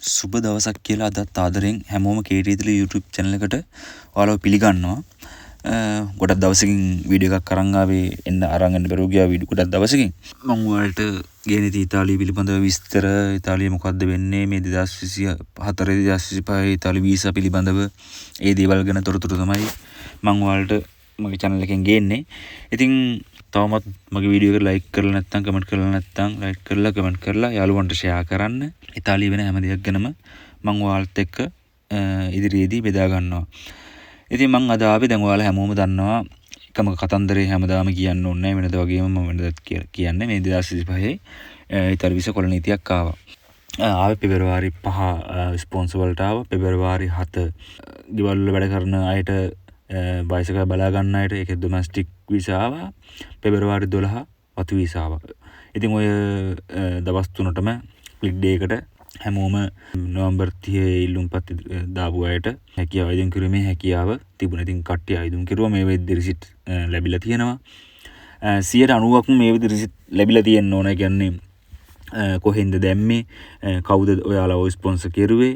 සුබ දවසක් කියලා අදත් ආදරෙන් හැමෝම KT3 YouTube channel එකට ඔයාලව පිළිගන්නවා. ගොඩක් දවසකින් වීඩියෝ එකක් අරන් ආවේ එන්න අරන් එන්න බැරුව ගියා වීඩියෝ ගොඩක් දවසකින්. මම ඔයාලට ගේන ඉතාලිය පිළිබඳව විස්තර ඉතාලිය මොකද්ද වෙන්නේ මේ 2024 2025 ඉතාලි වීසා පිළිබඳව ඒ දේවල් ගැන තොරතුරු තමයි මම ඔයාලට මගේ channel එකෙන් ගේන්නේ. ඉතින් තවමත් මගේ වීඩියෝ එක ලයික් කරලා නැත්නම් කමෙන්ට් කරලා නැත්නම් ලයික් කරලා කමෙන්ට් කරලා යාළුවන්ට ෂෙයා කරන්න. ඉතාලිය වෙන හැම දෙයක් ගැනම මම ඔයාලත් එක්ක ඉදිරියේදී බෙදා ගන්නවා. ඉතින් මම අද ආවේ දැන් ඔයාලා හැමෝම දන්නවා එකම කතන්දරේ හැමදාම කියන්න ඕනේ නැහැ වෙනද වගේම මම වෙනදත් කියන්නේ මේ 2025 ඉතාලි විසා කොළ නීතියක් ආවා. ආවේ පෙබරවාරි 5 ස්පොන්සර් වලට ආවා. පෙබරවාරි 7 ගෙවල් වල වැඩ කරන අයට බයිසිකල් බලා ගන්න අයට ඒකේ ඩොමස්ටික් වීසා ආවා. පෙබරවාරි 12 වතු වීසා ආවා. ඉතින් ඔය දවස් තුනටම ක්ලික් ඩේ එකට හැමෝම නොවැම්බර් 30 ඉල්ලුම්පත් දාපු අයට හැකියාව අයිදුම් කිරීමේ හැකියාව තිබුණා. ඉතින් කට්ටිය අයිදුම් කිරුවා මේ වෙද්දි රිසිට් ලැබිලා තියෙනවා. 90%ක්ම මේ වෙද්දි රිසිට් ලැබිලා තියෙන්න ඕන. ඒ කියන්නේ කොහෙන්ද දැම්මේ, කවුද ඔයාලා ඔය ස්පොන්සර් කෙරුවේ,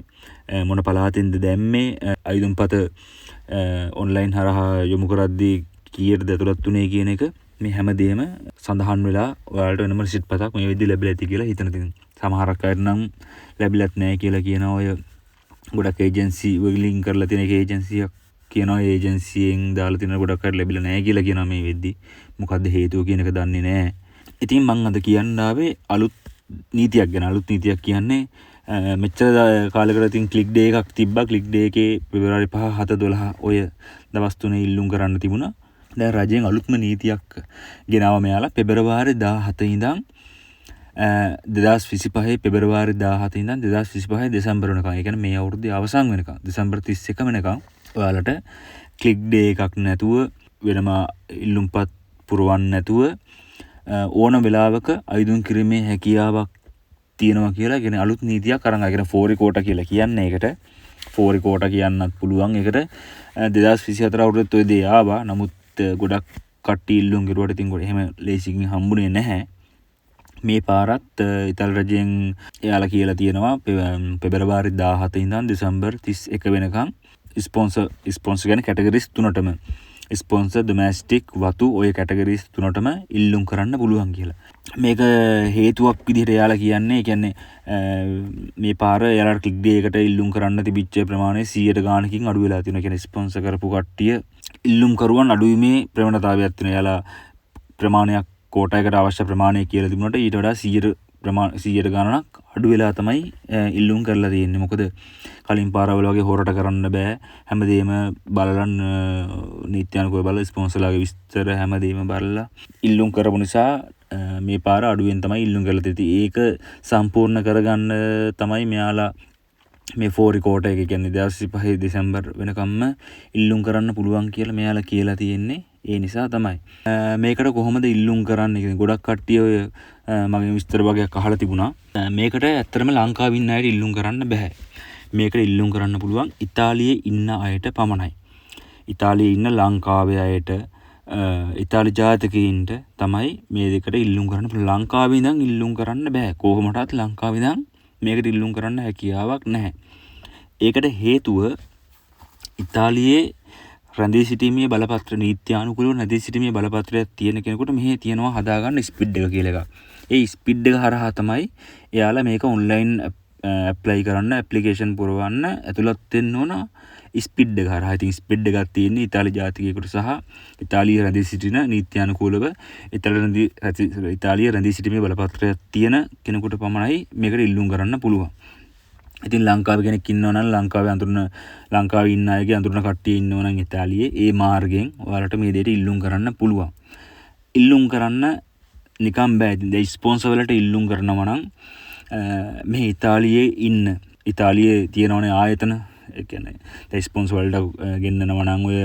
මොන පළාතෙන්ද දැම්මේ, අයිදුම්පත ඔන්ලයින් හරහා යොමු කරද්දී කීයටද ඇතුළත් උනේ කියන එක මේ හැමදේම සඳහන් වෙලා ඔයාලට වෙනම රිසිට් පතක් මේ වෙද්දි ලැබිලා ඇති කියලා හිතන තියෙනවා. සමහරක් අය නම් ලැබිලත් නැහැ කියලා කියනවා. ඔය ගොඩක් ඒජන්සි වලින් කරලා තියෙන එක ඒජන්සියක් කියනවා. ඒජන්සියෙන් දාලා තියෙන ගොඩක් අය ලැබිලා නැහැ කියලා කියනවා මේ වෙද්දි. මොකද්ද හේතුව කියන එක දන්නේ නැහැ. ඉතින් මම අද කියන්න ආවේ අලුත් නීතියක් ගැන. අලුත් නීතියක් කියන්නේ මෙච්චර කාලයකට ඉතින් ක්ලික් ඩේ එකක් තිබ්බා. ක්ලික් ඩේ එකේ පෙබරවාරි 5 7 12 ඔය දවස් තුනේ ඉල්ලුම් කරන්න තිබුණා. දැන් රජයෙන් අලුත්ම නීතියක් ගෙනාවා මෙයාලා. පෙබරවාරි 17 ඉඳන් 2025 පෙබරවාරි 17 ඉඳන් 2025 දෙසැම්බර් වෙනකම්. ඒ කියන්නේ මේ අවුරුද්දේ අවසන් වෙනකම් දෙසැම්බර් 31 වෙනකම් ඔයාලට ක්ලික් ඩේ එකක් නැතුව වෙනම ඉල්ලුම්පත් පුරවන්න නැතුව ඕන වෙලාවක අයිදුම් කිරීමේ හැකියාවක් තියෙනවා කියලා කියන අලුත් නීතියක් අරන් ආගෙන ෆෝරි කෝටා කියලා කියන්නේ ඒකට. ෆෝරි කෝටා කියන්නත් පුළුවන්. ඒකට 2024 අවුරුද්දේ ඔය දේ ආවා. නමුත් ගොඩක් කට්ටිය ඉල්ලුම් කරුවට ඉතින් එහෙම ලේසියෙන් හම්බුනේ නැහැ. මේ පාරත් ඉතාලි රජයෙන් එයාලා කියලා තියෙනවා පෙබරවාරි 17 ඉඳන් දෙසැම්බර් 31 වෙනකන් ස්පොන්සර් ගැන කැටගරිස් තුනටම ස්පොන්සර් ඩොමස්ටික් වතු ඔය කැටගරිස් තුනටම ඉල්ලුම් කරන්න පුළුවන් කියලා. මේක හේතුවක් විදිහට එයාලා කියන්නේ මේ පාර එයාලා ක්ලික් ඩේ එකට ඉල්ලුම් කරන්න තිබිච්ච ප්‍රමාණය 100ට ගානකින් අඩු වෙලා තියෙනවා. කියන්නේ ස්පොන්සර් කරපු කට්ටිය ඉල්ලුම් කරුවන් අඩුවීමේ ප්‍රවණතාවයක් තියෙනවා. එයාලා ප්‍රමාණයක් කෝටායකට අවශ්‍ය ප්‍රමාණය කියලා තිබුණාට ඊට වඩා 100ට ගානක් අඩු වෙලා තමයි ඉල්ලුම් කරලා තියෙන්නේ. මොකද කලින් පාරවල වගේ හොරට කරන්න බෑ. හැමදේම බලලා නීත්‍යානුකූලව බලලා ස්පොන්සර්ලාගේ විස්තර හැමදේම බලලා ඉල්ලුම් කරපු නිසා මේ පාර අඩුවෙන් තමයි ඉල්ලුම් කරලා තියෙන්නේ. ඒක සම්පූර්ණ කරගන්න තමයි මෙයාලා මේ ෆෝරි කෝටා එක කියන්නේ 2025 දෙසැම්බර් වෙනකම්ම ඉල්ලුම් කරන්න පුළුවන් කියලා මෙයාලා කියලා තියෙන්නේ. ඒ නිසා තමයි මේකට කොහොමද ඉල්ලුම් කරන්නේ කියන්නේ ගොඩක් කට්ටිය ඔය මගේ විස්තර වගේක් අහලා තිබුණා. මේකට ඇත්තටම ලංකාවේ ඉන්න අයට ඉල්ලුම් කරන්න බෑ. මේකට ඉල්ලුම් කරන්න පුළුවන් ඉතාලියේ ඉන්න අයට පමණයි. ඉතාලියේ ඉන්න ලංකාවේ අයට ඉතාලි ජාතිකයින්ට තමයි මේ දෙකට ඉල්ලුම් කරන්න පුළුවන්. ලංකාවේ ඉඳන් ඉල්ලුම් කරන්න බෑ. කොහොමටත් ලංකාවේ ඉඳන් මේකට ඉල්ලුම් කරන්න හැකියාවක් නැහැ. ඒකට හේතුව ඉතාලියේ රැඳී සිටීමේ බලපත්‍ර නීත්‍යානුකූලව රැඳී සිටීමේ බලපත්‍රයක් තියෙන කෙනෙකුට මෙහි තියෙනවා හදාගන්න ස්පීඩ් එක කියලා එකක්. ඒ ස්පීඩ් එක හරහා තමයි එයාලා මේක ඔන්ලයින් ඇප්ලයි කරන්න, ඇප්ලිකේෂන් පුරවන්න ඇතුළත් වෙන්න ඕන ස්පීඩ් එක හරහා. ඉතින් ස්පීඩ් එකක් තියෙන්නේ ඉතාලි ජාතිකයෙකුට සහ ඉතාලියේ රැඳී සිටින නීත්‍යානුකූලව ඉතාලියේ රැඳී සිටීමේ බලපත්‍රයක් තියෙන කෙනෙකුට පමණයි මේකට ඉල්ලුම් කරන්න පුළුවන්. ඉතින් ලංකාවේ කෙනෙක් ඉන්නවා නම් ලංකාවේ ඉන්න අයගේ අඳුරන කට්ටිය ඉන්නවා නම් ඉතාලියේ ඒ මාර්ගයෙන් ඔයාලට මේ දෙයට ඉල්ලුම් කරන්න පුළුවන්. ඉල්ලුම් කරන්න නිකම් බෑ. ඉතින් ස්පොන්සර් වලට ඉල්ලුම් කරනවා නම් මේ ඉතාලියේ තියෙනවනේ ආයතන. ඒ කියන්නේ ස්පොන්සර් වලට ගෙන්නනවා නම් ඔය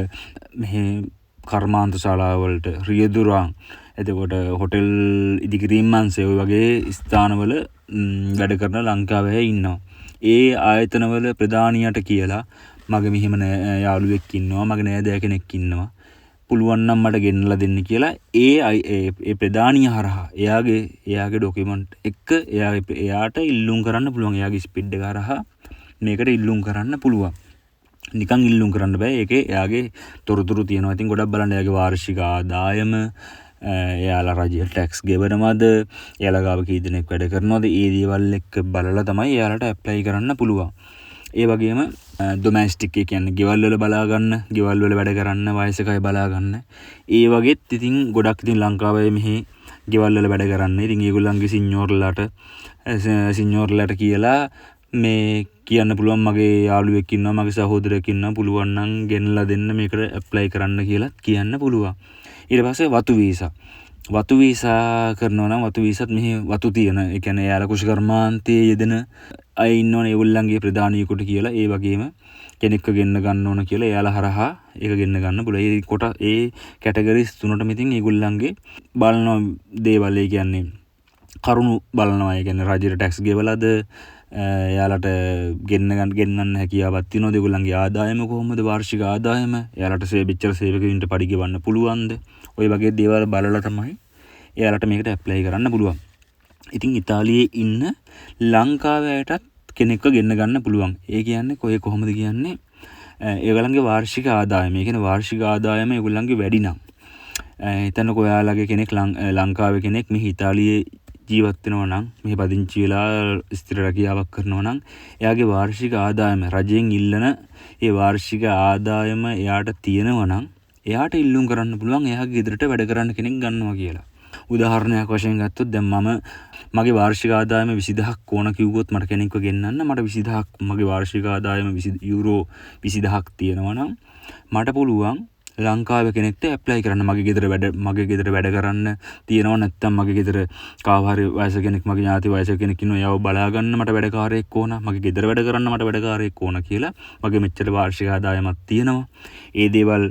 මෙහි කර්මාන්ත ශාලා වලට රියදුරාන් එතකොට හොටෙල් ඉදිකිරීම් මංසේ ඔය වගේ ස්ථානවල වැඩ කරන ලංකාවේ ඉන්නවා. ඒ ආයතනවල ප්‍රධානියට කියලා මගේ මෙහෙම යාළුවෙක් ඉන්නවා, මගේ නෑදෑ කෙනෙක් ඉන්නවා, පුළුවන් නම් මට ගෙන්නලා දෙන්න කියලා ඒ ප්‍රධානිය හරහා එයාගේ ඩොකියුමන්ට් එක එයාට ඉල්ලුම් කරන්න පුළුවන්. එයාගේ ස්පීඩ් එක හරහා මේකට ඉල්ලුම් කරන්න පුළුවන්. නිකන් ඉල්ලුම් කරන්න බෑ. ඒකේ එයාගේ තොරතුරු තියෙනවා. ඉතින් ගොඩක් බලන්න එයාගේ වාර්ෂික ආදායම, එයාලා රජයට ටැක්ස් ගෙවනවද, එයාලා ගාව කී දෙනෙක් වැඩ කරනවද, ඒ දේවල් එක්ක බලලා තමයි එයාලට ඇප්ලයි කරන්න පුළුවන්. ඒ වගේම ඩොමැස්ටික් ඒ කියන්නේ ගෙවල් වල බලා ගන්න, ගෙවල් වල වැඩ කරන්න, වයසක අය බලා ගන්න. ඒ වගේත් ඉතින් ගොඩක් ඉතින් ලංකාවේ මෙහි ගෙවල් වල වැඩ කරන්න. ඉතින් ඒගොල්ලන්ගේ සින්යෝර්ලාට කියලා මේ කියන්න පුළුවන් මගේ යාළුවෙක් ඉන්නවා, මගේ සහෝදරයෙක් ඉන්නවා, පුළුවන් නම් ගෙනලා දෙන්න මේකට ඇප්ලයි කරන්න කියලා කියන්න පුළුවන්. ඊට පස්සේ වතු වීසා කරනවා නම් වතු වීසත් මෙහි වතු තියෙන, ඒ කියන්නේ එයාලා කෘෂිකර්මාන්තයේ යෙදෙන අය ඉන්නවනේ, ඒගොල්ලන්ගේ ප්‍රධානියෙකුට කියලා. ඒ වගේම කෙනෙක්ව ගෙන්න ගන්න ඕන කියලා එයාලා හරහා ඒක ගෙන්න ගන්න පුළුවන්. ඒ කැටගරිස් තුනටම ඉතින් ඒගොල්ලන්ගේ බලන දේවල්, ඒ කියන්නේ කරුණු බලනවා. ඒ කියන්නේ රජයට ටැක්ස් ගෙවලාද, එයාලට ගෙන්නන්න හැකියාවක් තියෙනවද, ඒගොල්ලන්ගේ ආදායම කොහොමද, වාර්ෂික ආදායම, එයාලට සේවකයින්ට පඩි ගෙවන්න පුළුවන්ද, ඔය වගේ දේවල් බලලා තමයි එයාලට මේකට ඇප්ලයි කරන්න පුළුවන්. ඉතින් ඉතාලියේ ඉන්න ලංකාවයටත් කෙනෙක්ව ගෙන්න ගන්න පුළුවන්. ඒ කියන්නේ කොහොමද කියන්නේ, ඒගොල්ලන්ගේ වාර්ෂික ආදායම, ඒ කියන්නේ වාර්ෂික ආදායම ඒගොල්ලන්ගේ වැඩි නම්, හිතන්නකෝ ඔයාලගේ කෙනෙක් ලංකාවේ කෙනෙක් මෙහි ඉතාලියේ ජීවත් වෙනවා නම්, මෙහි පදිංචි වෙලා ස්ථිර රැකියාවක් කරනවා නම්, එයාගේ වාර්ෂික ආදායම රජයෙන් ඉල්ලන ඒ වාර්ෂික ආදායම එයාට තියෙනවා නම් එයාට ඉල්ලුම් කරන්න පුළුවන් එයාගේ ගෙදරට වැඩ කරන්න කෙනෙක් ගන්නවා කියලා. උදාහරණයක් වශයෙන් ගත්තොත් දැන් මගේ වාර්ෂික ආදායම 20000ක් ඕන කිව්වොත් මට කෙනෙක්ව ගෙන්නන්න, මට 20000ක් මගේ වාර්ෂික ආදායම යුරෝ 20000ක් තියෙනවා නම් මට පුළුවන් ලංකාවේ කෙනෙක්ට ඇප්ලයි කරන්න. මගේ ගෙදර වැඩ කරන්න තියෙනවා, නැත්නම් මගේ ගෙදර කාව හරි වයස කෙනෙක්, මගේ ඥාති වයසක කෙනෙක් ඉන්නවා, එයාව බලා ගන්න මට වැඩකාරයෙක් ඕන, මගේ ගෙදර වැඩ කරන්න මට වැඩකාරයෙක් ඕන කියලා මගේ මෙච්චර වාර්ෂික ආදායමක් තියෙනවා. ඒ දේවල්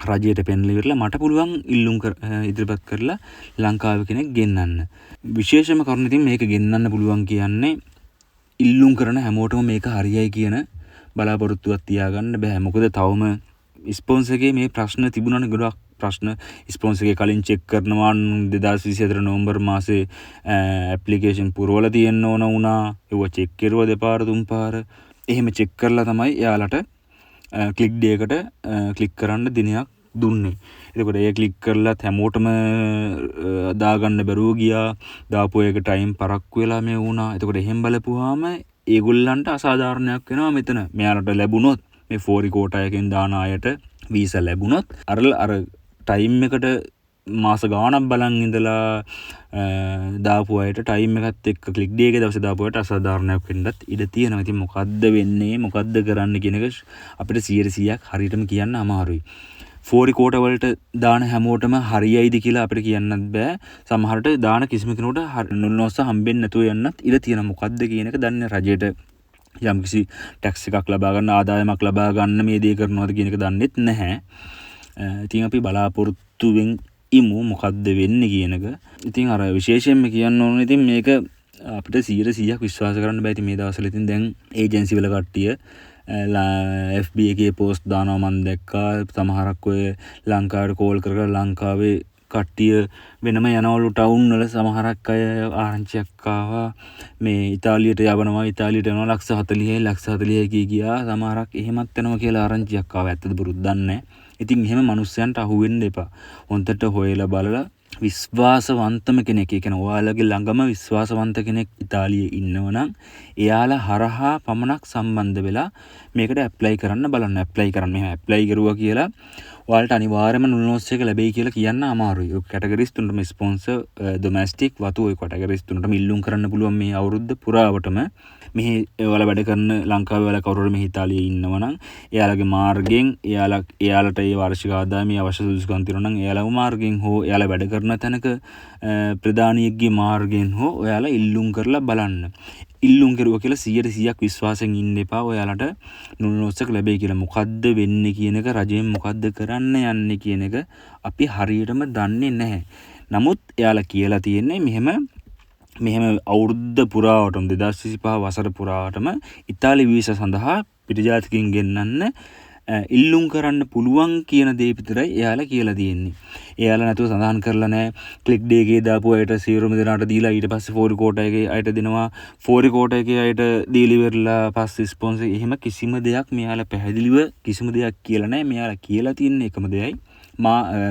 රජයට පෙන්ලා ඉවරලා මට පුළුවන් ඉල්ලුම් ඉදිරිපත් කරලා ලංකාවේ කෙනෙක් ගෙන්නන්න. විශේෂම කරුණ ඉතින් මේක ගෙන්නන්න පුළුවන් කියන්නේ ඉල්ලුම් කරන හැමෝටම මේක හරියයි කියන බලාපොරොත්තුවක් තියාගන්න බෑ. මොකද තවම ස්පොන්සර්ගේ මේ ප්‍රශ්න තිබුණානේ, ගොඩක් ප්‍රශ්න. ස්පොන්සර්ගේ කලින් චෙක් කරනවා 2024 නොවැම්බර් මාසේ ඇප්ලිකේෂන් පුරවලා තියෙන්න ඕන වුණා. ඒව චෙක් කරුවා දෙපාර තුන් පාර. එහෙම චෙක් කරලා තමයි එයාලට ක්ලික් ඩේ එකට ක්ලික් කරන්න දිනයක් දුන්නේ. එතකොට ඒ ක්ලික් කරලත් හැමෝටම දාගන්න බැරුව ගියා. දාපු එක ටයිම් පරක්කු වෙලා මේ වුණා. එතකොට එහෙම බලපුවාම ඒගොල්ලන්ට අසාධාරණයක් වෙනවා මෙතන. මෙයාලට ලැබුණොත් මේ ෆෝරි කෝටා එකෙන් දාන අයට වීසා ලැබුණොත් අර ටයිම් එකට මාස ගාණක් බලන් ඉඳලා දාපු අයට ටයිම් එකත් එක්ක ක්ලික් ඩේ එකේ දවසේ දාපු අයට අසාධාරණයක් වෙන්නත් ඉඩ තියෙනවා. ඉතින් මොකද්ද වෙන්නේ, මොකද්ද කරන්න කියන එක අපිට 100%ක් හරියටම කියන්න අමාරුයි. ෆෝරි කෝටා වලට දාන හැමෝටම හරියයිද කියලා අපිට කියන්නත් බෑ. සමහරට දාන කිසිම කෙනෙකුට නොනොස්ස හම්බෙන්නේ නැතුව යන්නත් ඉඩ තියෙනවා. මොකද්ද කියන එක දන්නේ රජයට යම්කිසි ටැක්ස් එකක් ලබා ගන්න, ආදායමක් ලබා ගන්න මේ දේ කරනවද කියන එක දන්නෙත් නැහැ. ඉතින් අපි බලාපොරොත්තුෙන් ඉමු මොකද්ද වෙන්නේ කියන එක. ඉතින් අර විශේෂයෙන්ම කියන්න ඕනේ ඉතින් මේක අපිට 100%ක් විශ්වාස කරන්න බෑ. ඉතින් මේ දවස්වල ඉතින් දැන් ඒජන්සි වල කට්ටිය FB එකේ පෝස්ට් දානවා මම දැක්කා. සමහරක් ඔය ලංකාවට කෝල් කර ලංකාවේ කට්ටිය වෙනම යනවලු ටවුන් වල. සමහරක් අය ආරංචියක් ආවා මේ ඉතාලියට යවනවා, ඉතාලියට යනවා ලක්ෂ 40යි ගියා. සමහරක් එහෙමත් වෙනවා කියලා ආරංචියක් ආවා. ඇත්තද බොරුද දන්නේ නැහැ. ඉතින් එහෙම මිනිස්සයන්ට අහු වෙන්න එපා. හොන්දට හොයලා බලලා විශ්වාසවන්තම කෙනෙක්, ඒ කියන්නේ ඔයාලගේ ළඟම විශ්වාසවන්ත කෙනෙක් ඉතාලියේ ඉන්නවනම් එයාලා හරහා පමණක් සම්බන්ධ වෙලා මේකට ඇප්ලයි කරන්න බලන්න. මෙහෙම ඇප්ලයි කරුවා කියලා ඔයාලට අනිවාර්යයෙන්ම නුල්නොස් එක ලැබෙයි කියලා කියන්න අමාරුයි. ඔය කැටගරිස් තුනටම ස්පොන්සර්, ඩොමැස්ටික්, වතු ඔය කැටගරිස් තුනටම ඉල්ලුම් කරන්න පුළුවන් මේ අවුරුද්ද පුරාවටම. මෙහි ඔයාලා වැඩ කරන ලංකාවේ වල කවුරුහරි මෙහි ඉතාලියේ ඉන්නවනම් එයාලගේ මාර්ගයෙන් එයාලට ඒ වාර්ෂික ආදායමේ අවශ්‍ය සුදුසුකම් තියෙනවා නම් එයාලව මාර්ගයෙන් හෝ එයාලා වැඩ කරන තැනක ප්‍රධානියෙක්ගේ මාර්ගයෙන් හෝ ඔයාලා ඉල්ලුම් කරලා බලන්න. ඉල්ලුම් කරුවා කියලා 100%ක් විශ්වාසයෙන් ඉන්න එපා. ඔයාලට නුල්නොස්සක ලැබෙයි කියලා. මොකද්ද වෙන්නේ කියන එක, රජයෙන් මොකද්ද කරන්න යන්නේ කියන එක අපි හරියටම දන්නේ නැහැ. නමුත් එයාලා කියලා තියෙන්නේ මෙහෙම අවුරුද්ද පුරාවටම 2025 වසර පුරාවටම ඉතාලි වීසා සඳහා පිටජාතිකින් ගෙන්නන්න ඉල්ලුම් කරන්න පුළුවන් කියන දේ විතරයි එයාලා කියලා තියෙන්නේ. එයාලා නැතුව සඳහන් කරලා නැහැ ක්ලික් ඩේ එකේ දාපු අයට සියලුම දෙනාට දීලා ඊට පස්සේ ෆෝරි කෝටා එකේ අයට දෙනවා ෆෝරි කෝටා එකේ අයට දීලා ඉවරලා පස්සේ ස්පොන්සර් එහෙම කිසිම දෙයක් මෙයාලා පැහැදිලිව කිසිම දෙයක් කියලා නැහැ. මෙයාලා කියලා තියෙන එකම දෙයයි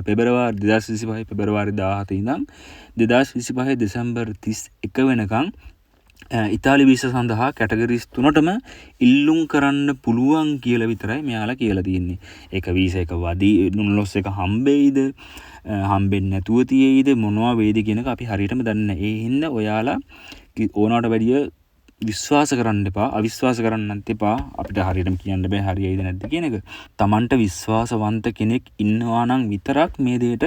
පෙබරවාරි 2025 පෙබරවාරි 17 ඉඳන් 2025 දෙසැම්බර් 31 වෙනකන් ඉතාලි වීසා සඳහා කැටගරිස් 3ටම ඉල්ලුම් කරන්න පුළුවන් කියලා විතරයි මෙයාලා කියලා තියෙන්නේ. ඒක වීසා එක වදී නුල්ලොස් එක හම්බෙයිද හම්බෙන්නේ නැතුව තියෙයිද මොනවා වේද කියන එක අපි හරියටම දන්නේ නැහැ. ඒ හින්දා ඔයාලා ඕනකට වැඩිය විශ්වාස කරන්න එපා. අවිශ්වාස කරන්නත් එපා. අපිට හරියටම කියන්න බෑ හරියයිද නැද්ද කියන එක. Tamanට විශ්වාසවන්ත කෙනෙක් ඉන්නවා නම් විතරක් මේ දෙයට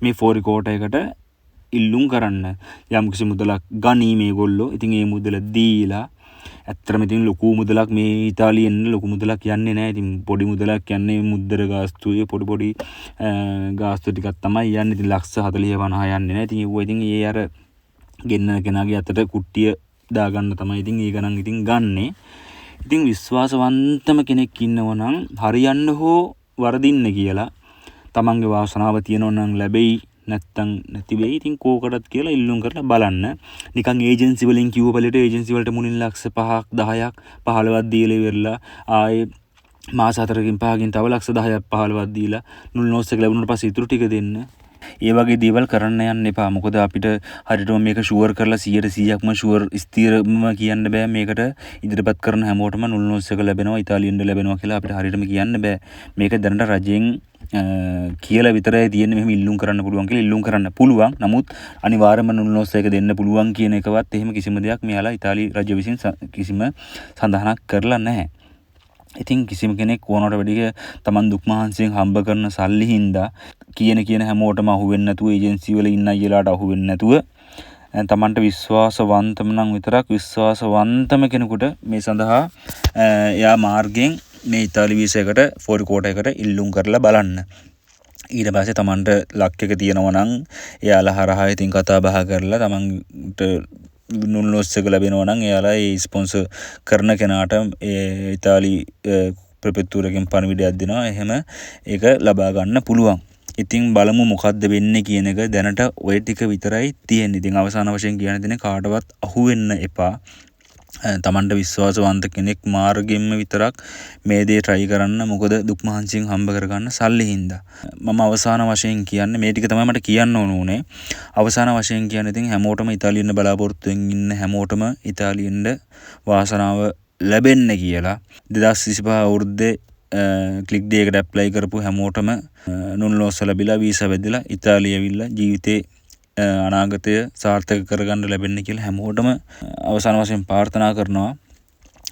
මේ ෆෝරි කෝටා එකට ඉල්ලුම් කරන්න. යම් කිසි මුදලක් ගනී මේගොල්ලෝ. ඉතින් ඒ මුදල දීලා ඇත්තටම ඉතින් ලොකු මුදලක් මේ ඉතාලියෙන් ලොකු මුදලක් යන්නේ නැහැ. ඉතින් පොඩි මුදලක් යන්නේ මුද්දර ගාස්තුවේ පොඩි ගාස්තු ටිකක් තමයි යන්නේ. ඉතින් ලක්ෂ 40 50 යන්නේ නැහැ. ඉතින් ඒව ඉතින් ඒ අර ගෙන්නන කෙනාගේ අතට කුට්ටිය දාගන්න තමයි ඉතින් ඒ ගණන් ඉතින් ගන්නෙ. ඉතින් විශ්වාසවන්තම කෙනෙක් ඉන්නව නම් හරියන්න හෝ වරදින්න කියලා තමන්ගේ වාසනාව තියෙනවා නම් ලැබෙයි නැත්තම් නැති වෙයි. ඉතින් කෝකටත් කියලා ඉල්ලුම් කරලා බලන්න. නිකන් ඒජන්සි වලින් කිව්ව පළේට ඒජන්සි වලට මුලින් ලක්ෂ 5ක් 10ක් 15ක් දීලා ඉවරලා ආයේ මාස 4කින් 5කින් තව ලක්ෂ 10ක් 15ක් දීලා නුල් නෝස් එක ලැබුණාට පස්සේ ඉතුරු ටික දෙන්න. ඒ වගේ දේවල් කරන්න යන්න එපා. මොකද අපිට හරියටම මේක ෂුවර් කරලා 100%ක්ම ෂුවර් ස්ථිරම කියන්න බෑ. මේකට ඉදිරිපත් කරන හැමෝටම නුල් නෝස් එක ලැබෙනවා ඉතාලියෙන් ලැබෙනවා කියලා අපිට හරියටම කියන්න බෑ. මේක දැනට රජයෙන් කියලා විතරයි තියෙන්නේ මෙහෙම ඉල්ලුම් කරන්න පුළුවන් කියලා. ඉල්ලුම් කරන්න පුළුවන්. නමුත් අනිවාර්යයෙන්ම නුල් නෝස් එක දෙන්න පුළුවන් කියන එකවත් එහෙම කිසිම දෙයක් මෙයාලා ඉතාලි රජය විසින් කිසිම සඳහනක් කරලා නැහැ. ඉතින් කිසිම කෙනෙක් ඕනකට වැඩිය Taman දුක් මහන්සියෙන් හම්බ කරන සල්ලි හින්දා කියන හැමෝටම අහු වෙන්නේ නැතුව ඒජන්සි වල ඉන්න අයලාට අහු වෙන්නේ නැතුව Tamanට විශ්වාසවන්තම නම් විතරක් විශ්වාසවන්තම කෙනෙකුට මේ සඳහා එයා මාර්ගයෙන් මේ ඉතාලි වීසා එකට ෆෝරි කෝටා එකට ඉල්ලුම් කරලා බලන්න. ඊට පස්සේ Tamanට ලක් එක තියෙනවා නම් එයාලා හරහා ඉතින් කතා බහ කරලා Tamanට නුල් නෝස් එක ලැබෙනවා නම් එයාලා ඒ ස්පොන්සර් කරන කෙනාට ඒ ඉතාලි ප්‍රෙපෙතුරකින් පණිවිඩයක් දෙනවා. එහෙම ඒක ලබා ගන්න පුළුවන්. ඉතින් බලමු මොකද්ද වෙන්නේ කියන එක. දැනට ඔය ටික විතරයි තියෙන්නේ. ඉතින් අවසාන වශයෙන් කියන්න දෙන්නේ කාටවත් අහු වෙන්න එපා. Tamanට විශ්වාසවන්ත කෙනෙක් මාර්ගෙන්න විතරක් මේ දේ try කරන්න. මොකද දුක් මහන්සියෙන් හම්බ කරගන්න සල්ලි හින්දා. මම අවසාන වශයෙන් කියන්නේ මේ ටික තමයි මට කියන්න ඕනේ. අවසාන වශයෙන් කියන්නේ ඉතින් හැමෝටම ඉතාලියෙන් බලාපොරොත්තුෙන් ඉන්න හැමෝටම ඉතාලියෙන් වාසනාව ලැබෙන්න කියලා 2025 අවුරුද්දේ ක්ලික් ඩේ එකට ඇප්ලයි කරපු හැමෝටම නුල් නෝස් ලැබිලා වීසා වැදලා ඉතාලිය ඇවිල්ලා ජීවිතේ අනාගතය සාර්ථක කරගන්න ලැබෙන්න කියලා හැමෝටම අවසාන වශයෙන් ප්‍රාර්ථනා කරනවා.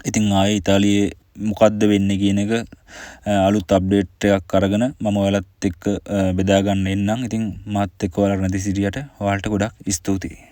ඉතින් ආයේ ඉතාලියේ මොකද්ද වෙන්නේ කියන එක අලුත් අප්ඩේට් එකක් අරගෙන මම ඔයාලත් එක්ක බෙදා ගන්න එන්නම්. ඉතින් මාත් එක්ක ඔයාලා නැති සිටියට ඔයාලට ගොඩක් ස්තුතියි.